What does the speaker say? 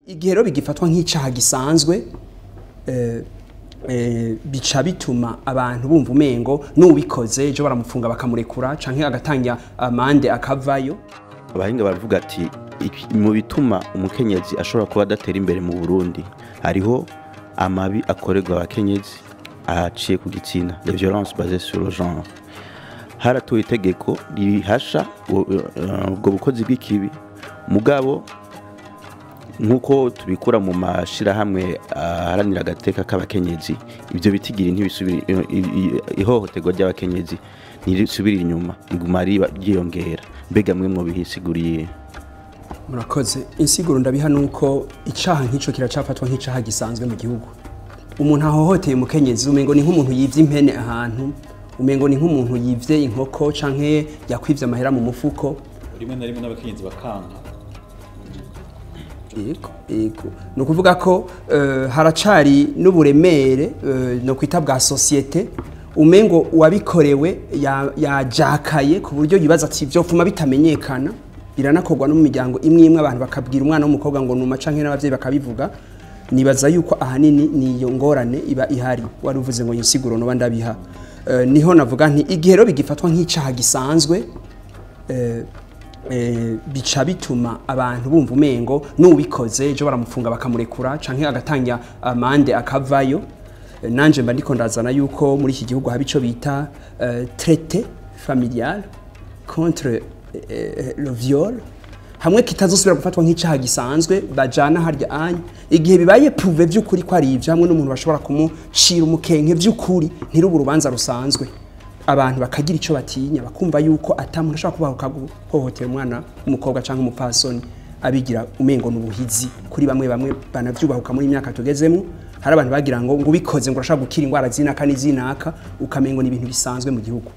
Igihe rero bigifatwa nk'icaha gisanzwe bica bituma abantu bumva umengo n'ubikoze ejo baramufunga bakamurekura canke agatanga amande akavayo. Abahinga baravuga ati mu bituma umukenyezi ashobora kuba adatera imbere mu Burundi hariho amabi akorerwa abakenyezi ahaciye ku gitsina, les violences basées sur le genre. Haratuye itegeko rihasha ubwo bukozi bw'ikibi mugabo nkuko tubikura mu mashirahamwe aharanira agateka k'abakenyezi, ivyo bitigira ntibisubira, ihohoterwa ry'abakenyezi ntirisubira inyuma, riguma ryiyongera. Mbega mwe mu bihisiguriye? Murakoze. Insiguro ndabiha nuko icaha nk'ico kiracafatwa nk'icaha gisanzwe mu gihugu. Umuntu ahohoteye umukenyezi umengo ni nk'umuntu yivye impene ahantu, umengo ni nk'umuntu yivye inkoko canke yakwivye amahera mu mufuko. Rimwe na rimwe n'abakenyezi bakanga. Ego. Nukuvuga ko haracari n'uburemere no kwita bwa societe, umengo wabikorewe yajakaye ku buryo yibaza ati byo fuma bitamenyekana. Biranakorwa no mu miryango imwe abantu bakabwira umwana w'umukobwa ngo numa canke n'abavyeyi bakabivuga. Nibaza yuko ahanini niyo ngorane iba ihari. Wari uvuze ngo insiguro no bandabiha. Niho navuga nti igihe rero bigifatwa nk'icaha gisanzwe bica bituma abantu bumva umengo n'ubikoze ejo baramufunga bakamurekura canke agatanga amande akavayo. Nanje mba ndiko ndazana yuko muri iki gihugu haba ico bita traité familial contre le viol, hamwe kitazosubira gufatwa nk'icaha gisanzwe bajana harya anya igihe bibaye prouvé by'ukuri ko ari ivyo, hamwe n'umuntu bashobora kumucira umukenke by'ukuri ntirubu rubanza rusanzwe, abantu bakagira ico batinya bakumva yuko atamuntu ashobora kubaho kaguhohotera umwana umukobwa canke umupfasoni abigira umengo n'ubuhizi. Kuri bamwe banavyubahuka muri imyaka tugezemo, hari abantu bagira ngo ubikoze ngo urashaka gukira ingwara zinaka n'izinaka ukamengo ni ibintu bisanzwe mu gihugu.